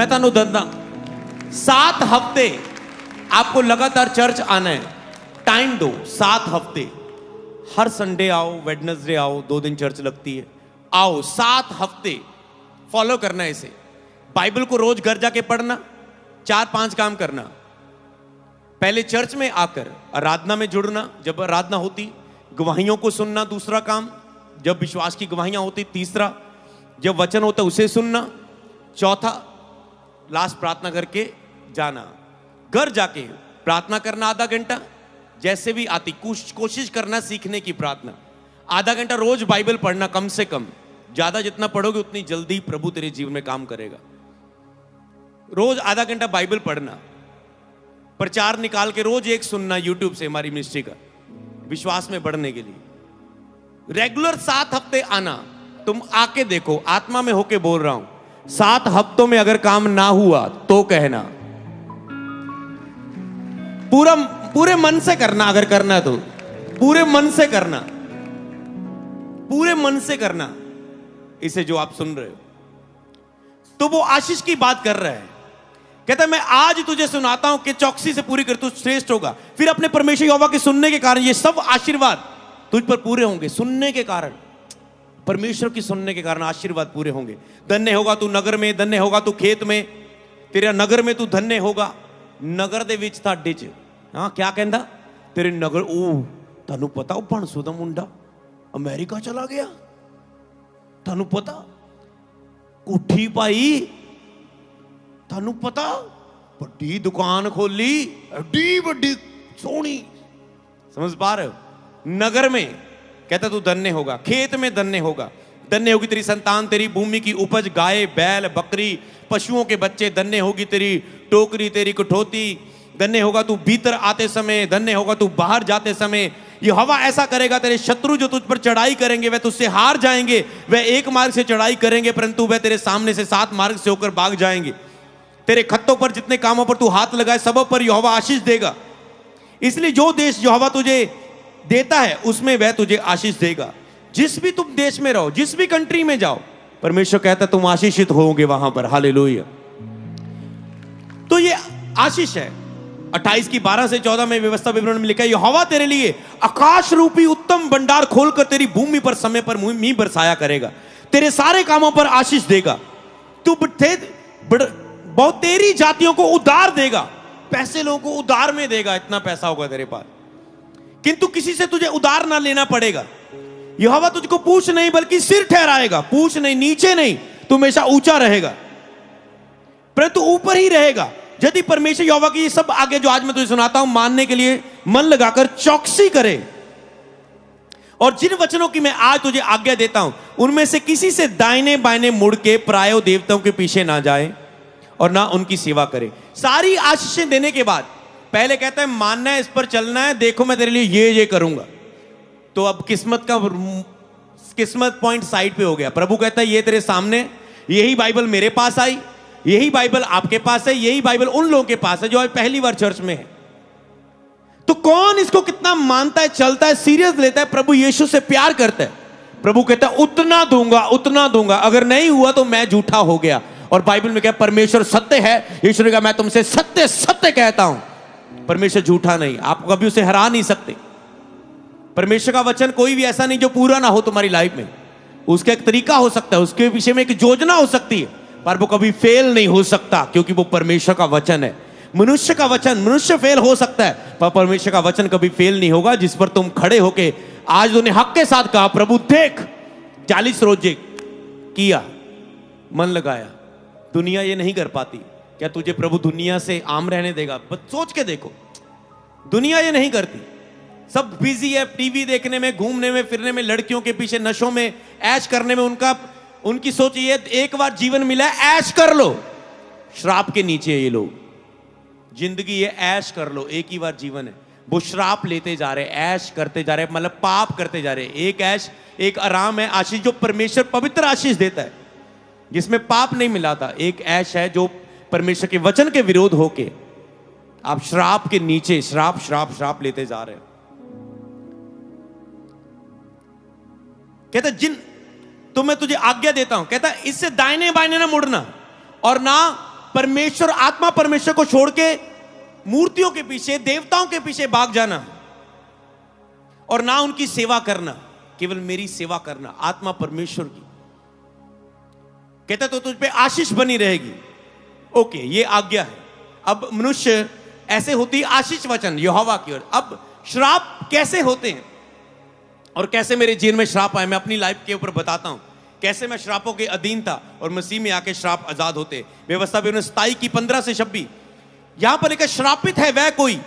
मैं तानू दंदा 7 हफ्ते आपको लगातार चर्च आना है। टाइम दो 7 हफ्ते। हर संडे आओ, वेडनेसडे आओ, 2 दिन चर्च लगती है। आओ 7 हफ्ते फॉलो करना है इसे। बाइबल को रोज घर जाके पढ़ना, 4-5 काम करना। पहले चर्च में आकर आराधना में जुड़ना, जब आराधना होती गवाहियों को सुनना, दूसरा काम। जब विश्वास की गवाहियां होती, तीसरा। जब वचन होता उसे सुनना, चौथा। लास्ट प्रार्थना करके जाना। घर जाके प्रार्थना करना आधा घंटा, जैसे भी आती कोशिश करना सीखने की प्रार्थना। आधा घंटा रोज बाइबल पढ़ना कम से कम। ज्यादा जितना पढ़ोगे उतनी जल्दी प्रभु तेरे जीवन में काम करेगा। रोज आधा घंटा बाइबल पढ़ना। प्रचार निकाल के रोज एक सुनना यूट्यूब से हमारी मिनिस्ट्री का, विश्वास में बढ़ने के लिए। रेगुलर 7 हफ्ते आना। तुम आके देखो, आत्मा में होके बोल रहा हूं। 7 हफ्तों में अगर काम ना हुआ तो कहना। पूरे मन से करना, अगर करना है तो पूरे मन से करना, पूरे मन से करना इसे जो आप सुन रहे हो। तो वो आशीष की बात कर रहा है। कहता है मैं आज तुझे सुनाता हूं कि चौकसी से पूरी कर, तू श्रेष्ठ होगा। फिर अपने परमेश्वर यहोवा के सुनने के कारण ये सब आशीर्वाद तुझ पर पूरे होंगे। सुनने के कारण, परमेश्वर की सुनने के कारण आशीर्वाद पूरे होंगे। धन्य होगा तू नगर में, धन्य होगा तू खेत में। तेरा नगर में तू धन्य होगा। नगर दे विच था डिच। हाँ क्या कहंदा, तेरे नगर। ओ तानू पता ओ भणसू दा मुंडा अमेरिका चला गया, तानू पता। कोठी पाई, तानू पता। बड़ी दुकान खोली, एडी बड़ी सोहनी। समझ पा रहे हो? नगर में कहता तू धन्य होगा, खेत में धन्य होगा। धन्य होगी तेरी संतान, तेरी भूमि की उपज, गाय बैल बकरी पशुओं के बच्चे। धन्य होगी तेरी टोकरी, तेरी कठौती। धन्य होगा तू भीतर आते समय, धन्य होगा तू बाहर जाते समय। यहोवा ऐसा करेगा, तेरे शत्रु जो तुझ पर चढ़ाई करेंगे वह तुझसे हार जाएंगे। वह एक मार्ग से चढ़ाई करेंगे परंतु वह तेरे सामने से 7 मार्ग से होकर भाग जाएंगे। तेरे खत्तों पर जितने कामों पर तू हाथ लगाए सब पर यहोवा आशीष देगा। इसलिए जो देश यहोवा तुझे देता है उसमें वह तुझे आशीष देगा। जिस भी तुम देश में रहो, जिस भी कंट्री में जाओ, परमेश्वर कहता तुम आशीषित होगे वहां पर। हालेलुया। तो ये आशीष है। 28 की 12 से 14 में व्यवस्था विवरण में लिखा है, यहोवा तेरे लिए आकाश रूपी उत्तम भंडार खोलकर तेरी भूमि पर समय पर मींह बरसाया करेगा। तेरे सारे कामों पर आशीष देगा। तू बहुत तेरी जातियों को उधार देगा। पैसे लोगों को उधार में देगा, इतना पैसा होगा तेरे पास, किंतु किसी से तुझे उधार ना लेना पड़ेगा। यहोवा तुझको पूछ नहीं बल्कि सिर ठहराएगा। पूछ नहीं, नीचे नहीं, तू हमेशा ऊंचा रहेगा परंतु ऊपर ही रहेगा। यदि परमेश्वर यहोवा की ये सब आगे जो आज मैं तुझे सुनाता हूं मानने के लिए मन लगाकर चौकसी करे और जिन वचनों की मैं आज तुझे आज्ञा देता हूं उनमें से किसी से दाहिने बाइने मुड़ के परायो देवताओं के पीछे ना जाए और ना उनकी सेवा करे। सारी आशीषें देने के बाद पहले कहता है मानना है, इस पर चलना है, देखो मैं तेरे लिए ये करूंगा। तो अब किस्मत पॉइंट साइड पे हो गया। प्रभु कहता है ये तेरे सामने, यही बाइबल मेरे पास आई, यही बाइबल आपके पास है, यही बाइबल उन लोगों के पास है जो पहली बार चर्च में है। तो कौन इसको कितना मानता है, चलता है, सीरियस लेता है, प्रभु यीशु से प्यार करता है। प्रभु कहता है उतना दूंगा, उतना दूंगा। अगर नहीं हुआ तो मैं झूठा हो गया। और बाइबल में क्या, परमेश्वर सत्य है। यीशु ने कहा मैं तुमसे सत्य सत्य कहता हूं, परमेश्वर झूठा नहीं। आप कभी उसे हरा नहीं सकते। परमेश्वर का वचन कोई भी ऐसा नहीं जो पूरा ना हो तुम्हारी लाइफ में। उसका एक तरीका हो सकता है, उसके विषय में एक योजना हो सकती है, पर वो कभी फेल नहीं हो सकता क्योंकि वो परमेश्वर का वचन है। मनुष्य का वचन, मनुष्य फेल हो सकता है पर परमेश्वर का वचन कभी फेल नहीं होगा। जिस पर तुम खड़े होके आज उन्हें हक के साथ कहा प्रभु देख 40 रोजे किया, मन लगाया। दुनिया ये नहीं कर पाती। क्या तुझे प्रभु दुनिया से आम रहने देगा? बस सोच के देखो, दुनिया ये नहीं करती। सब बिजी है टीवी देखने में, घूमने में, फिरने में, लड़कियों के पीछे, नशों में, ऐश करने में। उनकी सोच ये एक बार जीवन मिला है, ऐश कर लो। श्राप के नीचे है ये लोग। जिंदगी ये ऐश कर लो, एक ही बार जीवन है। वो श्राप लेते जा रहे, ऐश करते जा रहे, मतलब पाप करते जा रहे। एक ऐश, एक आराम है, आशीष जो परमेश्वर पवित्र आशीष देता है जिसमें पाप नहीं मिलाता। एक ऐश है जो परमेश्वर के वचन के विरोध होके आप श्राप के नीचे श्राप श्राप श्राप लेते जा रहे हो। कहता जिन तो मैं तुझे आज्ञा देता हूं, कहता इससे दाहिने बाइने ना मुड़ना और ना परमेश्वर, आत्मा परमेश्वर को छोड़ के मूर्तियों के पीछे, देवताओं के पीछे भाग जाना, और ना उनकी सेवा करना, केवल मेरी सेवा करना, आत्मा परमेश्वर की। कहता तो तुझ पे आशीष बनी रहेगी। ओके, ये आज्ञा है। अब मनुष्य ऐसे होती आशीष वचन यहोवा की ओर। अब श्राप कैसे होते हैं और कैसे मेरे जीवन में श्राप आए, मैं अपनी लाइफ के ऊपर बताता हूं। कैसे मैं श्रापों के अधीन था और मसीह में आके श्राप आजाद होते। व्यवस्था 27 की 15 से 26 यहां पर एक श्रापित है वह कोई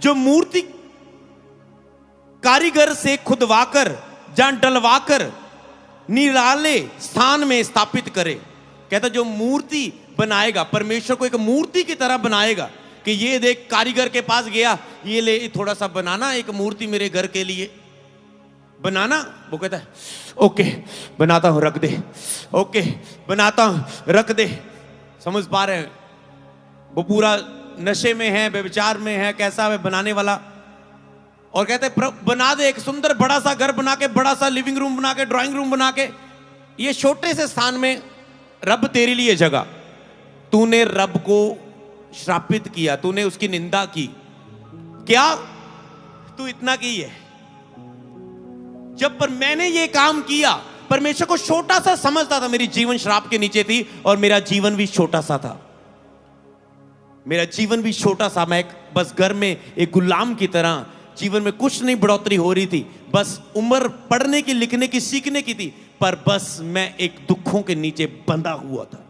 जो मूर्ति कारीगर से खुदवाकर या डलवाकर निराले स्थान में स्थापित करे। कहता जो मूर्ति बनाएगा, परमेश्वर को एक मूर्ति की तरह बनाएगा कि ये देख, कारीगर के पास गया, ये ले थोड़ा सा बनाना एक मूर्ति मेरे घर के लिए बनाना। वो कहता है ओके बनाता हूं, रख दे, ओके बनाता हूं, रख दे। समझ पा रहे हैं? वो पूरा नशे में है, व्यभिचार में है, कैसा है बनाने वाला। और कहते हैं बना दे एक सुंदर बड़ा सा घर बना के, बड़ा सा लिविंग रूम बना के, ड्राइंग रूम बना के, ये छोटे से स्थान में रब तेरे लिए जगह। तूने रब को श्रापित किया, तूने उसकी निंदा की। क्या तू इतना की है? जब पर मैंने ये काम किया, परमेश्वर को छोटा सा समझता था। मेरी जीवन श्राप के नीचे थी और मेरा जीवन भी छोटा सा था। मेरा जीवन भी छोटा सा, मैं बस घर में एक गुलाम की तरह, जीवन में कुछ नहीं बढ़ोतरी हो रही थी। बस उम्र पढ़ने की, लिखने की, सीखने की थी, पर बस मैं एक दुखों के नीचे बंधा हुआ था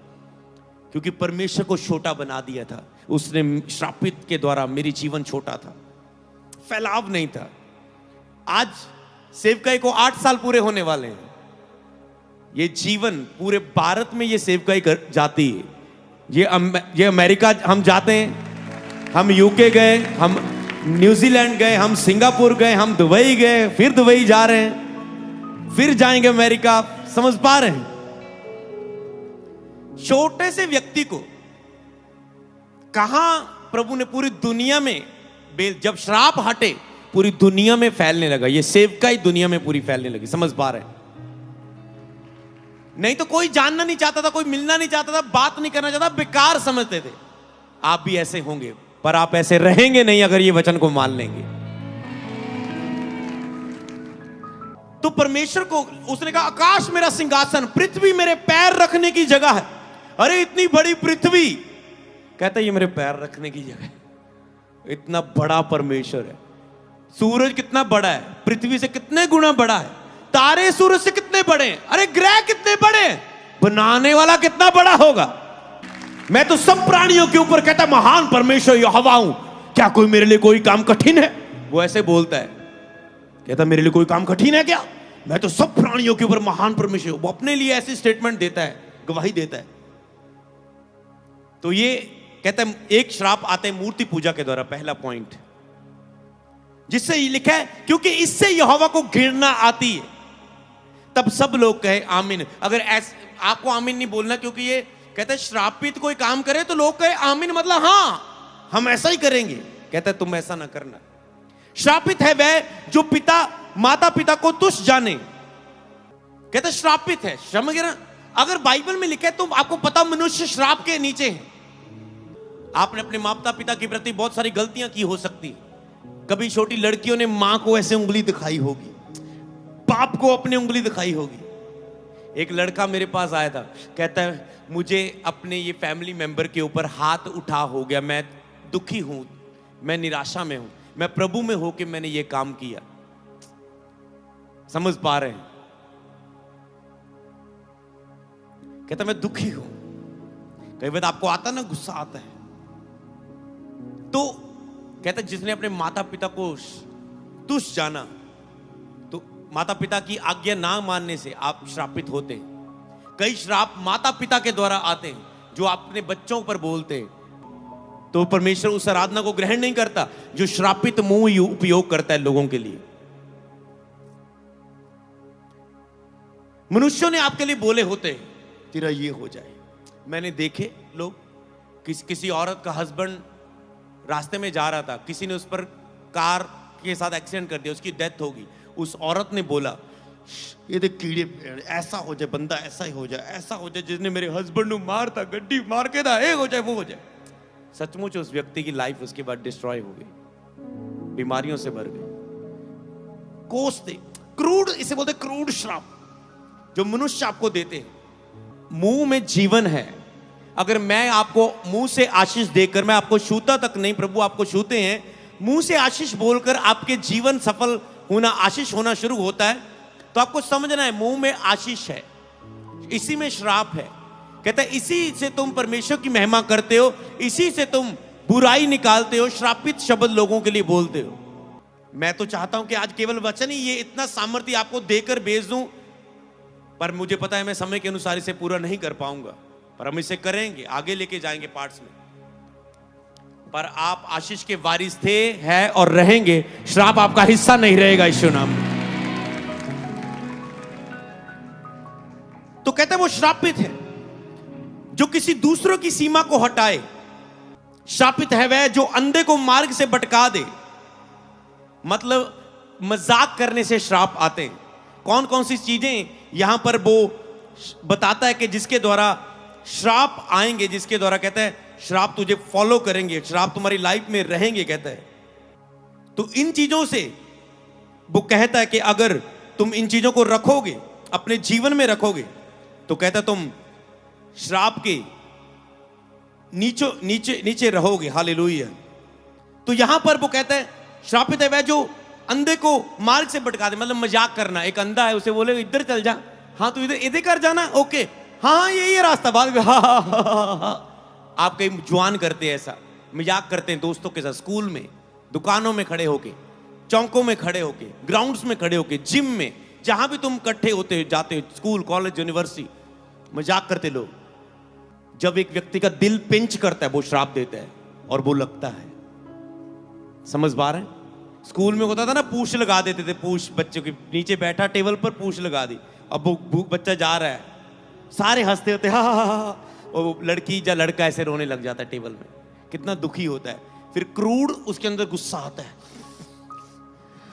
क्योंकि परमेश्वर को छोटा बना दिया था उसने। श्रापित के द्वारा मेरी जीवन छोटा था, फैलाव नहीं था। आज सेवकाई को 8 साल पूरे होने वाले हैं। ये जीवन पूरे भारत में ये सेवकाई जाती है। ये अमेरिका हम जाते हैं, हम यूके गए, हम न्यूजीलैंड गए, हम सिंगापुर गए, हम दुबई गए, फिर दुबई जा रहे हैं, फिर जाएंगे अमेरिका। समझ पा रहे हैं? छोटे से व्यक्ति को कहां प्रभु ने पूरी दुनिया में, जब श्राप हटे पूरी दुनिया में फैलने लगा। ये सेवकाई दुनिया में पूरी फैलने लगी। समझ पा रहे हैं? नहीं तो कोई जानना नहीं चाहता था, कोई मिलना नहीं चाहता था, बात नहीं करना चाहता, बेकार समझते थे। आप भी ऐसे होंगे, पर आप ऐसे रहेंगे नहीं अगर ये वचन को मान लेंगे। तो परमेश्वर को उसने कहा आकाश मेरा सिंहासन, पृथ्वी मेरे पैर रखने की जगह है। अरे इतनी बड़ी पृथ्वी, कहता है ये मेरे पैर रखने की जगह है। इतना बड़ा परमेश्वर है। सूरज कितना बड़ा है, पृथ्वी से कितने गुना बड़ा है। तारे सूरज से कितने बड़े हैं, अरे ग्रह कितने बड़े हैं, बनाने वाला कितना बड़ा होगा। मैं तो सब प्राणियों के ऊपर, कहता महान परमेश्वर यहोवा हूं, क्या कोई मेरे लिए कोई काम कठिन है? वो ऐसे बोलता है, कहता मेरे लिए कोई काम कठिन है क्या? मैं तो सब प्राणियों के ऊपर महान परमेश्वर। वो अपने लिए ऐसी स्टेटमेंट देता है, गवाही देता है। तो ये कहता है एक श्राप आते हैं मूर्ति पूजा के द्वारा। पहला पॉइंट जिससे ये लिखा है क्योंकि इससे यहोवा को घृणा आती है। तब सब लोग कहे आमीन। अगर ऐसे आपको आमीन नहीं बोलना, क्योंकि ये कहता है श्रापित कोई काम करे तो लोग कहे आमीन, मतलब हाँ हम ऐसा ही करेंगे। कहता है तुम ऐसा ना करना। श्रापित है वह जो पिता माता पिता को तुच्छ जाने। कहता है श्रापित है, समझ गए ना? अगर बाइबल में लिखा है तो आपको पता मनुष्य श्राप के नीचे है। आपने अपने माता पिता के प्रति बहुत सारी गलतियां की हो सकती। कभी छोटी लड़कियों ने मां को ऐसे उंगली दिखाई होगी, बाप को अपनी उंगली दिखाई होगी। एक लड़का मेरे पास आया था, कहता है मुझे अपने ये फैमिली मेंबर के ऊपर हाथ उठा हो गया, मैं दुखी हूं, मैं निराशा में हूं, मैं प्रभु में होकर मैंने ये काम किया। समझ पा रहे हैं? कहता मैं दुखी हूं। कई बार आपको आता ना, गुस्सा आता है। तो कहता जिसने अपने माता पिता को तुच्छ जाना, तो माता पिता की आज्ञा ना मानने से आप श्रापित होते हैं। कई श्राप माता पिता के द्वारा आते हैं जो अपने बच्चों पर बोलते हैं। तो परमेश्वर उस आराधना को ग्रहण नहीं करता जो श्रापित मुंह उपयोग करता है लोगों के लिए। मनुष्यों ने आपके लिए बोले होते तेरा ये हो जाए। मैंने देखे लोग, किसी औरत का हस्बैंड रास्ते में जा रहा था, किसी ने उस पर कार के साथ एक्सीडेंट कर दिया, उसकी डेथ होगी। उस औरत ने बोला ये देख कीड़े, ऐसा हो जाए बंदा, ऐसा ही हो जाए, ऐसा हो जाए जिसने मेरे हस्बैंड को मार था, गड्डी मार के था, एक हो जाए वो हो जाए। सचमुच उस व्यक्ति की लाइफ उसके बाद डिस्ट्रॉय हो गई, बीमारियों से भर गई, कोसते। क्रूड, इसे बोलते क्रूड श्राप जो मनुष्य आपको देते हैं। मुंह में जीवन है। अगर मैं आपको मुंह से आशीष देकर, मैं आपको छूता तक नहीं, प्रभु आपको छूते हैं, मुंह से आशीष बोलकर आपके जीवन सफल होना, आशीष होना शुरू होता है, तो आपको समझना है मुंह में आशीष है, इसी में श्राप है। कहता है इसी से तुम परमेश्वर की महिमा करते हो, इसी से तुम बुराई निकालते हो, श्रापित शब्द लोगों के लिए बोलते हो। मैं तो चाहता हूं कि आज केवल वचन ही ये इतना सामर्थ्य आपको देकर भेज दूं, पर मुझे पता है मैं समय के अनुसार इसे पूरा नहीं कर पाऊंगा, पर हम इसे करेंगे, आगे लेके जाएंगे पार्ट्स में। पर आप आशीष के वारिस थे, हैं और रहेंगे। श्राप आपका हिस्सा नहीं रहेगा यीशु नाम में। तो कहते हैं वो श्रापित है जो किसी दूसरों की सीमा को हटाए। श्रापित है वह जो अंधे को मार्ग से भटका दे। मतलब मजाक करने से श्राप आते हैं। कौन कौन सी चीजें यहां पर वो बताता है कि जिसके द्वारा श्राप आएंगे, जिसके द्वारा कहता है श्राप तुझे फॉलो करेंगे, श्राप तुम्हारी लाइफ में रहेंगे, कहता है। तो इन चीजों से वो कहता है कि अगर तुम इन चीजों को रखोगे, अपने जीवन में रखोगे, तो कहता है तुम श्राप के नीचे नीचे नीचे रहोगे। हालेलुया। तो यहां पर वो कहता है श्रापित है वह जो अंधे को मार्ग से भटका दे। मतलब मजाक करना। एक अंधा है, उसे बोले इधर चल जा, हाँ तू इधर इधर कर जाना, ओके हाँ यही है रास्ता, बाद में हाँ। आप कई जुआन करते हैं ऐसा, मजाक करते हैं दोस्तों के साथ, स्कूल में, दुकानों में खड़े होके, चौकों में खड़े होके, ग्राउंड्स में खड़े होके, जिम में, जहां भी तुम इकट्ठे होते हो, जाते हो, स्कूल कॉलेज यूनिवर्सिटी, मजाक करते लोग। जब एक व्यक्ति का दिल पिंच करता है वो श्राप देता है और वो लगता है। समझ पा रहे हैं? स्कूल में होता था ना, पूछ लगा देते थे, पूछ बच्चों के नीचे बैठा टेबल पर पूछ लगा दी, अब वो बच्चा जा रहा है, सारे हंसते होते हा हा हा, और लड़की या लड़का ऐसे रोने लग जाता है टेबल में, कितना दुखी होता है। फिर क्रूड उसके अंदर गुस्सा आता है।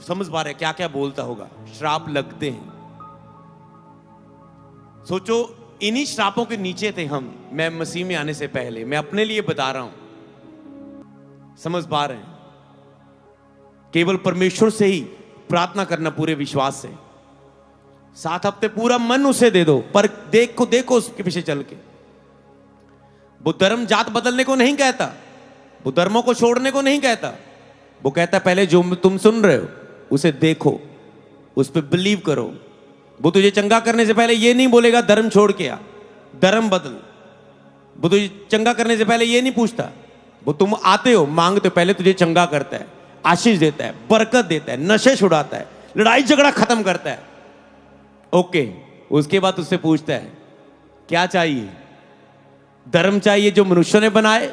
समझ पा रहे क्या क्या बोलता होगा? श्राप लगते हैं। सोचो इन्हीं श्रापों के नीचे थे हम, मैं मसीह में आने से पहले। मैं अपने लिए बता रहा हूं। समझ पा रहे हैं? केवल परमेश्वर से ही प्रार्थना करना पूरे विश्वास से। 7 हफ्ते पूरा मन उसे दे दो, पर देखो उसके पीछे चल के। वो धर्म जात बदलने को नहीं कहता, वो धर्मों को छोड़ने को नहीं कहता। वो कहता पहले जो तुम सुन रहे हो उसे देखो, उस पर बिलीव करो। वो तुझे चंगा करने से पहले ये नहीं बोलेगा धर्म छोड़ के आ, धर्म बदल। वो तुझे चंगा करने से पहले ये नहीं पूछता। वो तुम आते हो, मांगते हो, पहले तुझे चंगा करता है, आशीष देता है, बरकत देता है, नशे छुड़ाता है, लड़ाई झगड़ा खत्म करता है। ओके, उसके बाद उससे पूछता है क्या चाहिए? धर्म चाहिए जो मनुष्य ने बनाए,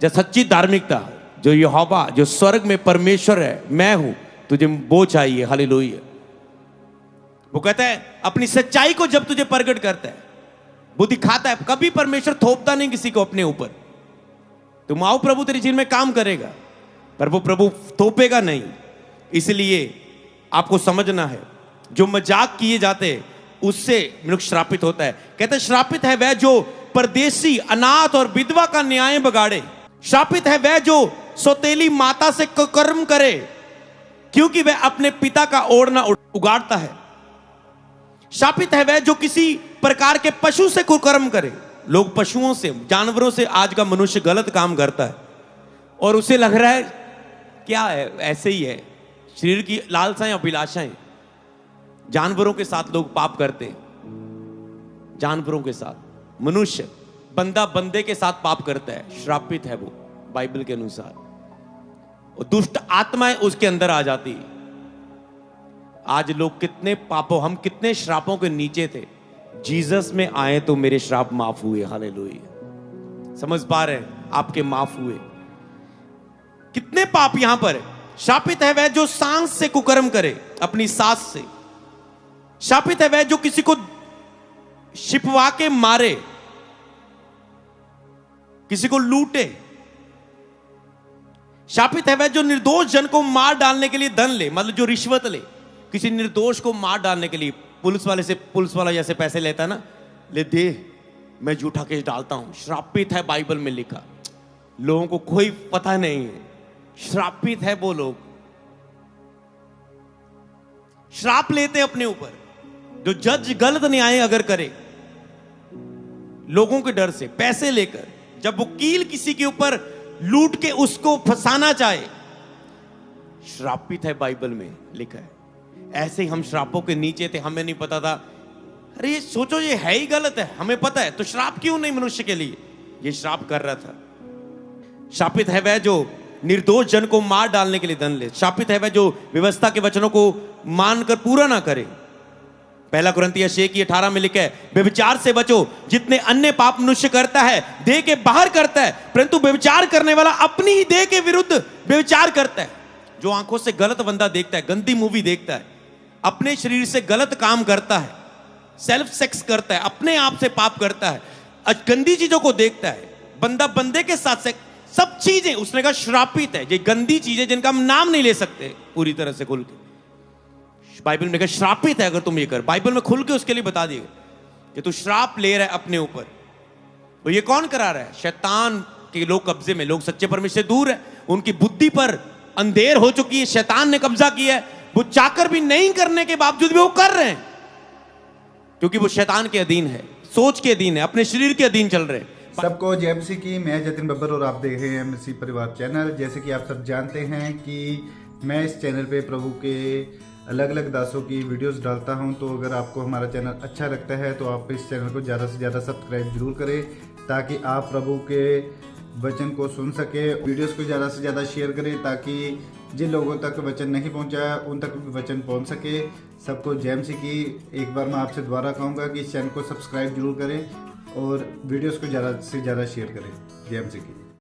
जो सच्ची धार्मिकता, जो यहोवा, जो स्वर्ग में परमेश्वर है, मैं हूं, तुझे वो चाहिए। हालेलुया। वो कहता है अपनी सच्चाई को जब तुझे प्रकट करता है, वो दिखाता है। कभी परमेश्वर थोपता नहीं किसी को अपने ऊपर। तुम आओ, प्रभु तेरे जीवन में काम करेगा, पर वो प्रभु थोपेगा नहीं। इसलिए आपको समझना है, जो मजाक किए जाते हैं उससे मनुष्य श्रापित होता है। कहते हैं श्रापित है वह जो परदेसी, अनाथ और विधवा का न्याय बगाड़े। श्रापित है वह जो सौतेली माता से कुकर्म करे, क्योंकि वह अपने पिता का ओढ़ना उगाड़ता है। श्रापित है वह जो किसी प्रकार के पशु से कुकर्म करे। लोग पशुओं से, जानवरों से आज का मनुष्य गलत काम करता है और उसे लग रहा है क्या है, ऐसे ही है, शरीर की लालसाएं, अभिलाषाएं। जानवरों के साथ लोग पाप करते हैं, जानवरों के साथ। मनुष्य, बंदा बंदे के साथ पाप करता है, श्रापित है वो बाइबल के अनुसार। और दुष्ट आत्माएं उसके अंदर आ जाती है। आज लोग कितने पापों, हम कितने श्रापों के नीचे थे, जीसस में आए तो मेरे श्राप माफ हुए। हालेलुया। समझ पा रहे हैं? आपके माफ हुए। कितने पाप यहां पर है। श्रापित है वह जो सांस से कुकर्म करे, अपनी सास से। श्रापित है वह जो किसी को छिपवा के मारे, किसी को लूटे। श्रापित है वह जो निर्दोष जन को मार डालने के लिए धन ले, मतलब जो रिश्वत ले। किसी निर्दोष को मार डालने के लिए पुलिस वाला जैसे पैसे लेता है ना, ले दे, मैं झूठा केस डालता हूं, श्रापित है, बाइबल में लिखा। लोगों को कोई पता नहीं है, श्रापित है वो लोग, श्राप लेते हैं अपने ऊपर। जो जज गलत न्याय अगर करे लोगों के डर से, पैसे लेकर, जब वकील किसी के ऊपर लूट के उसको फंसाना चाहे, श्रापित है, बाइबल में लिखा है। ऐसे ही हम श्रापों के नीचे थे, हमें नहीं पता था। अरे ये सोचो, ये है ही गलत है, हमें पता है, तो श्राप क्यों नहीं मनुष्य के लिए? ये श्राप कर रहा था। शापित है वह जो निर्दोष जन को मार डालने के लिए धन ले। शापित है वह जो व्यवस्था के वचनों को मानकर पूरा ना करे। पहला कुरिन्थियों 6:18 में लिखा है, व्यभिचार से बचो, जितने अन्य पाप मनुष्य करता है देह के बाहर करता है, परंतु व्यभिचार करने वाला अपनी ही देह के विरुद्ध व्यभिचार करता है। जो आंखों से गलत बंदा देखता है, गंदी मूवी देखता है, अपने शरीर से गलत काम करता है, सेल्फ सेक्स करता है, अपने आप से पाप करता है, गंदी चीजों को देखता है, बंदा बंदे के साथ से सब चीजें, उसने कहा श्रापित है, ये गंदी चीजें जिनका हम नाम नहीं ले सकते पूरी तरह से खुल के। बाइबल में कहा श्रापित है अगर तुम ये कर, बाइबल में खुल के उसके लिए बता दिए कि तू श्राप ले रहा है अपने ऊपर। तो ये कौन करा रहा है? शैतान के लोग कब्जे में, लोग सच्चे परमेश्वर से दूर है, उनकी बुद्धि पर अंधेर हो चुकी है, शैतान ने कब्जा किया है, वो चाहकर भी नहीं करने के बावजूद भी वो कर रहे हैं, क्योंकि वो शैतान के अधीन है, सोच के अधीन है, अपने शरीर के अधीन चल रहे हैं। सबको जय मसीह की। मैं जतिन बब्बर और आप देख रहे हैं मसीह परिवार चैनल। जैसे कि आप सब जानते हैं कि मैं इस चैनल पे प्रभु के अलग अलग दासों की वीडियोस डालता हूं, तो अगर आपको हमारा चैनल अच्छा लगता है तो आप इस चैनल को ज़्यादा से ज़्यादा सब्सक्राइब जरूर करें, ताकि आप प्रभु के वचन को सुन सके। वीडियोस को ज़्यादा से ज़्यादा शेयर करें, ताकि जिन लोगों तक वचन नहीं पहुंचा उन तक भी वचन पहुंच सके। सबको जय मसीह की। एक बार मैं आपसे दोबारा कहूँगा कि इस चैनल को सब्सक्राइब जरूर करें और वीडियोस को ज़्यादा से ज़्यादा शेयर करें। जय मसीह की।